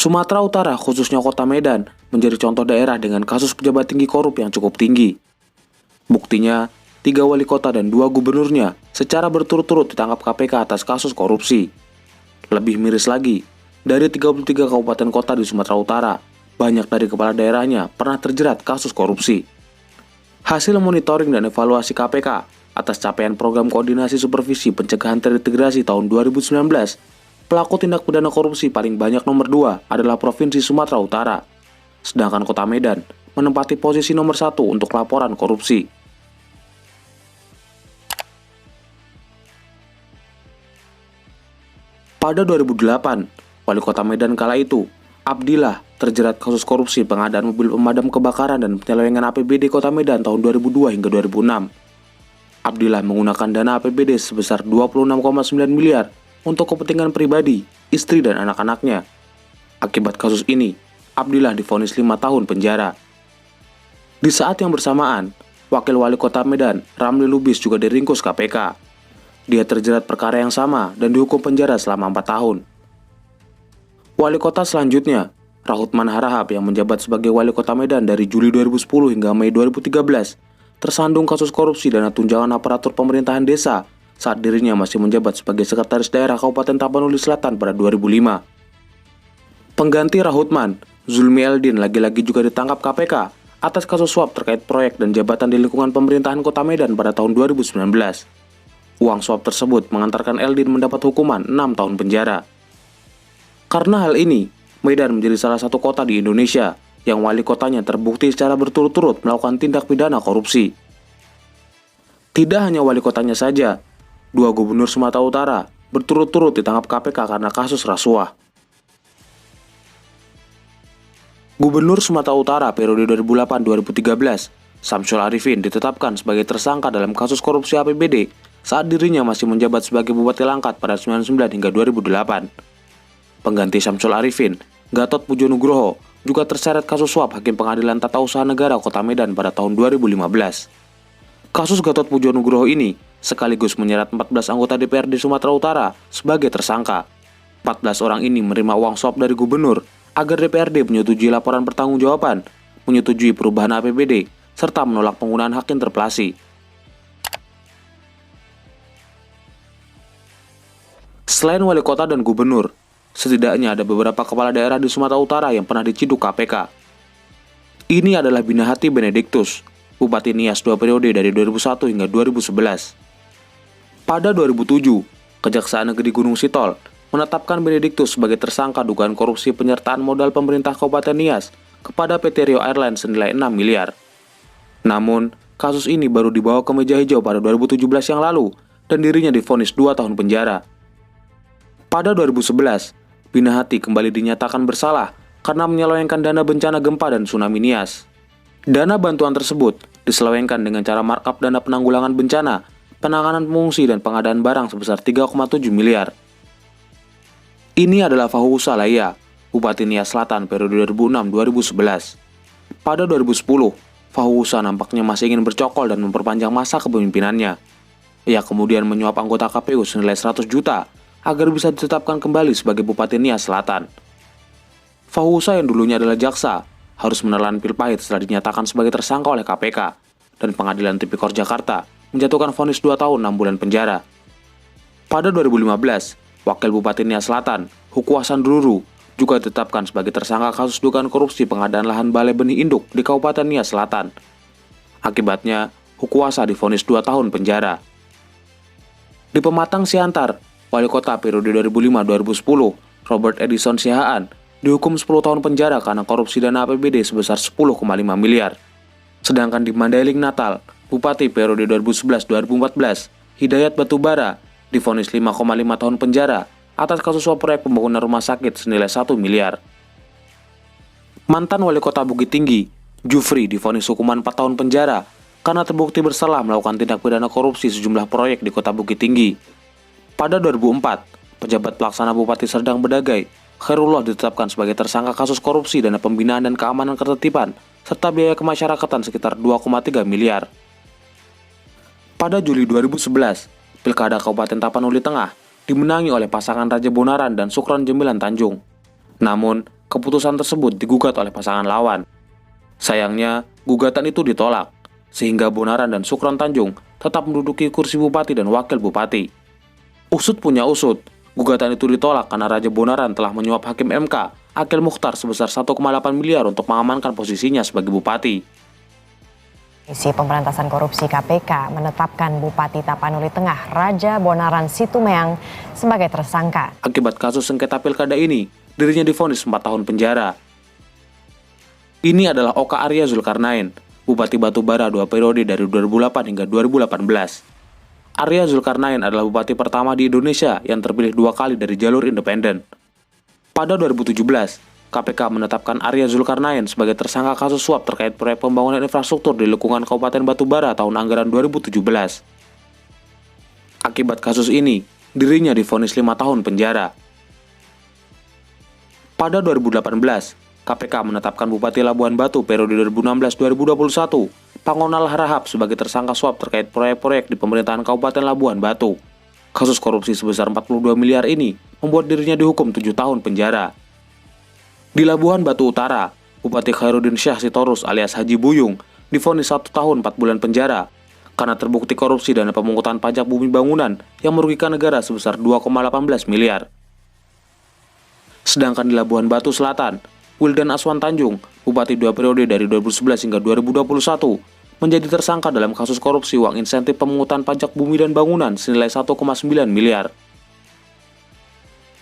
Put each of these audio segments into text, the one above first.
Sumatera Utara, khususnya Kota Medan, menjadi contoh daerah dengan kasus pejabat tinggi korup yang cukup tinggi. Buktinya, 3 wali kota dan 2 gubernurnya secara berturut-turut ditangkap KPK atas kasus korupsi. Lebih miris lagi, dari 33 kabupaten kota di Sumatera Utara, banyak dari kepala daerahnya pernah terjerat kasus korupsi. Hasil monitoring dan evaluasi KPK atas capaian program koordinasi supervisi pencegahan terintegrasi tahun 2019, pelaku tindak pidana korupsi paling banyak nomor 2 adalah Provinsi Sumatera Utara, sedangkan Kota Medan menempati posisi nomor 1 untuk laporan korupsi. Pada 2008, Wali Kota Medan kala itu, Abdillah, terjerat kasus korupsi pengadaan mobil pemadam kebakaran dan penyelewengan APBD Kota Medan tahun 2002 hingga 2006. Abdillah menggunakan dana APBD sebesar 26,9 miliar untuk kepentingan pribadi, istri dan anak-anaknya. Akibat kasus ini, Abdillah divonis 5 tahun penjara. Di saat yang bersamaan, Wakil Wali Kota Medan, Ramli Lubis juga diringkus KPK. Dia terjerat perkara yang sama dan dihukum penjara selama 4 tahun. Wali kota selanjutnya, Rahutman Harahap yang menjabat sebagai Wali Kota Medan dari Juli 2010 hingga Mei 2013, tersandung kasus korupsi dana tunjangan aparatur pemerintahan desa saat dirinya masih menjabat sebagai Sekretaris Daerah Kabupaten Tapanuli Selatan pada 2005. Pengganti Rahutman, Zulmi Eldin lagi-lagi juga ditangkap KPK atas kasus suap terkait proyek dan jabatan di lingkungan pemerintahan Kota Medan pada tahun 2019. Uang suap tersebut mengantarkan Eldin mendapat hukuman 6 tahun penjara. Karena hal ini, Medan menjadi salah satu kota di Indonesia yang wali kotanya terbukti secara berturut-turut melakukan tindak pidana korupsi. Tidak hanya wali kotanya saja, 2 gubernur Sumatera Utara berturut-turut ditangkap KPK karena kasus rasuah. Gubernur Sumatera Utara periode 2008-2013, Syamsul Arifin ditetapkan sebagai tersangka dalam kasus korupsi APBD saat dirinya masih menjabat sebagai Bupati Langkat pada 1999 hingga 2008. Pengganti Syamsul Arifin, Gatot Pujo Nugroho, juga terseret kasus suap Hakim Pengadilan Tata Usaha Negara Kota Medan pada tahun 2015. Kasus Gatot Pujo Nugroho ini sekaligus menyeret 14 anggota DPRD Sumatera Utara sebagai tersangka. 14 orang ini menerima uang suap dari gubernur agar DPRD menyetujui laporan pertanggungjawaban, menyetujui perubahan APBD, serta menolak penggunaan hak interpelasi. Selain wali kota dan gubernur, setidaknya ada beberapa kepala daerah di Sumatera Utara yang pernah diciduk KPK. Ini adalah Binahati Benediktus, Bupati Nias 2 periode dari 2001 hingga 2011. Pada 2007, Kejaksaan Negeri Gunung Sitol menetapkan Benediktus sebagai tersangka dugaan korupsi penyertaan modal pemerintah Kabupaten Nias kepada PT Rio Airlines senilai 6 miliar. Namun, kasus ini baru dibawa ke meja hijau pada 2017 yang lalu dan dirinya divonis 2 tahun penjara. Pada 2011, Binahati kembali dinyatakan bersalah karena menyelewengkan dana bencana gempa dan tsunami Nias. Dana bantuan tersebut diselewengkan dengan cara markup dana penanggulangan bencana, penanganan pengungsi dan pengadaan barang sebesar 3,7 miliar. Ini adalah Fahusa Laya, Bupati Nias Selatan periode 2006-2011. Pada 2010, Fahusa nampaknya masih ingin bercokol dan memperpanjang masa kepemimpinannya. Ia kemudian menyuap anggota KPU senilai 100 juta agar bisa ditetapkan kembali sebagai Bupati Nias Selatan. Fahusa yang dulunya adalah jaksa, harus menelan pil pahit setelah dinyatakan sebagai tersangka oleh KPK, dan Pengadilan Tipikor Jakarta menjatuhkan vonis 2 tahun 6 bulan penjara. Pada 2015, Wakil Bupati Nias Selatan, Huku Hasan Druru, juga ditetapkan sebagai tersangka kasus dugaan korupsi pengadaan lahan balai benih induk di Kabupaten Nias Selatan. Akibatnya, Huku Hasan divonis 2 tahun penjara. Di Pematang Siantar, Wali Kota periode 2005-2010, Robert Edison Sihaan, dihukum 10 tahun penjara karena korupsi dana APBD sebesar 10,5 miliar. Sedangkan di Mandailing Natal, Bupati periode 2011-2014, Hidayat Batubara, divonis 5,5 tahun penjara atas kasus suap proyek pembangunan rumah sakit senilai 1 miliar. Mantan Wali Kota Bukit Tinggi, Jufri, divonis hukuman 4 tahun penjara karena terbukti bersalah melakukan tindak pidana korupsi sejumlah proyek di Kota Bukit Tinggi. Pada 2004, pejabat pelaksana Bupati Serdang Bedagai, Khairullah ditetapkan sebagai tersangka kasus korupsi dana pembinaan dan keamanan ketertiban, serta biaya kemasyarakatan sekitar 2,3 miliar. Pada Juli 2011, Pilkada Kabupaten Tapanuli Tengah dimenangi oleh pasangan Raja Bonaran dan Sukron Jemilan Tanjung. Namun, keputusan tersebut digugat oleh pasangan lawan. Sayangnya, gugatan itu ditolak, sehingga Bonaran dan Sukron Tanjung tetap menduduki kursi bupati dan wakil bupati. Usut punya usut, gugatan itu ditolak karena Raja Bonaran telah menyuap Hakim MK, Akil Mukhtar sebesar 1,8 miliar untuk mengamankan posisinya sebagai bupati. Komisi Pemberantasan Korupsi KPK menetapkan Bupati Tapanuli Tengah Raja Bonaran Situmeang sebagai tersangka. Akibat kasus sengketa pilkada ini, dirinya divonis 4 tahun penjara. Ini adalah Oka Arya Zulkarnain, Bupati Batubara 2 periode dari 2008 hingga 2018. Arya Zulkarnain adalah bupati pertama di Indonesia yang terpilih 2 kali dari jalur independen. Pada 2017, KPK menetapkan Arya Zulkarnain sebagai tersangka kasus suap terkait proyek pembangunan infrastruktur di lingkungan Kabupaten Batubara tahun anggaran 2017. Akibat kasus ini, dirinya divonis 5 tahun penjara. Pada 2018, KPK menetapkan Bupati Labuhan Batu periode 2016-2021, Pangonal Harahap sebagai tersangka suap terkait proyek-proyek di pemerintahan Kabupaten Labuhan Batu. Kasus korupsi sebesar 42 miliar ini membuat dirinya dihukum 7 tahun penjara. Di Labuhan Batu Utara, Bupati Khairuddin Syah Sitorus alias Haji Buyung divonis 1 tahun 4 bulan penjara karena terbukti korupsi dana pemungutan pajak bumi bangunan yang merugikan negara sebesar 2,18 miliar. Sedangkan di Labuhan Batu Selatan, Wildan Aswan Tanjung, Bupati 2 periode dari 2011 hingga 2021, menjadi tersangka dalam kasus korupsi uang insentif pemungutan pajak bumi dan bangunan senilai 1,9 miliar.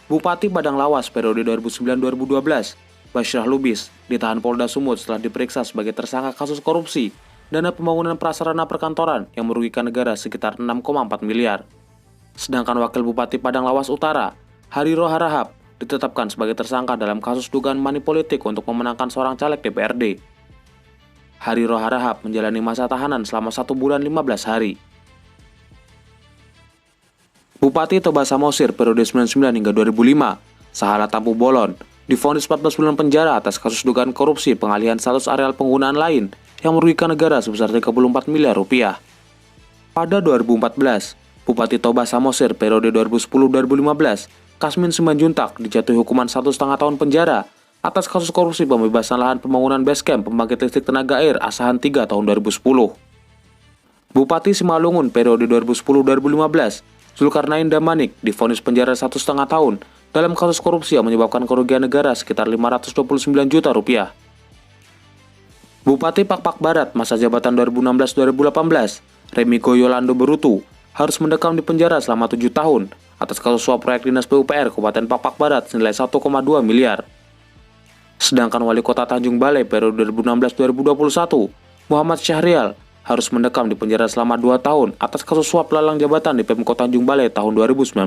Bupati Padang Lawas periode 2009-2012, Basyrah Lubis, ditahan Polda Sumut setelah diperiksa sebagai tersangka kasus korupsi dana pembangunan prasarana perkantoran yang merugikan negara sekitar 6,4 miliar. Sedangkan Wakil Bupati Padang Lawas Utara, Hariro Harahap, ditetapkan sebagai tersangka dalam kasus dugaan money politik untuk memenangkan seorang caleg DPRD. Hariro Harahap menjalani masa tahanan selama 1 bulan 15 hari. Bupati Toba Samosir periode 99 hingga 2005, Sahala Tampu Bolon, divonis 14 bulan penjara atas kasus dugaan korupsi pengalihan status areal penggunaan lain yang merugikan negara sebesar 34 miliar rupiah. Pada 2014, Bupati Toba Samosir periode 2010-2015, Kasmin Simanjuntak dijatuhi hukuman 1,5 tahun penjara atas kasus korupsi pembebasan lahan pembangunan basecamp pembangkit listrik tenaga air Asahan 3 tahun 2010. Bupati Simalungun periode 2010-2015, Zulkarnain Damanik divonis penjara 1,5 tahun dalam kasus korupsi yang menyebabkan kerugian negara sekitar 529 juta rupiah. Bupati Pakpak Barat masa jabatan 2016-2018, Remiko Yolando Berutu, harus mendekam di penjara selama 7 tahun atas kasus suap proyek Dinas PUPR Kabupaten Pakpak Barat senilai 1,2 miliar. Sedangkan Wali Kota Tanjung Balai periode 2016-2021, Muhammad Syahrial, harus mendekam di penjara selama 2 tahun atas kasus suap lelang jabatan di Pemkot Tanjung Balai tahun 2019.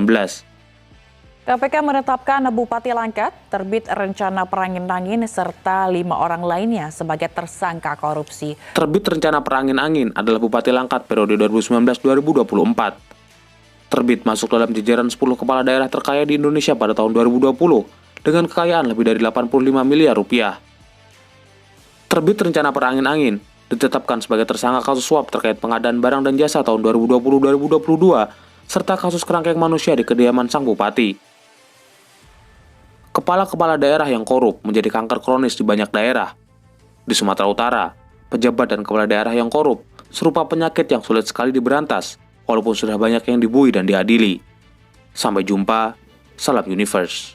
KPK menetapkan Bupati Langkat, Terbit Rencana Perangin-Angin, serta 5 orang lainnya sebagai tersangka korupsi. Terbit Rencana Perangin-Angin adalah Bupati Langkat periode 2019-2024. Terbit masuk dalam jajaran 10 kepala daerah terkaya di Indonesia pada tahun 2020 dengan kekayaan lebih dari 85 miliar rupiah. Terbit Rencana Perangin-Angin ditetapkan sebagai tersangka kasus suap terkait pengadaan barang dan jasa tahun 2020-2022 serta kasus kerangkeng manusia di kediaman sang bupati. Kepala-kepala daerah yang korup menjadi kanker kronis di banyak daerah. Di Sumatera Utara, pejabat dan kepala daerah yang korup serupa penyakit yang sulit sekali diberantas, walaupun sudah banyak yang dibui dan diadili. Sampai jumpa, salam Universe.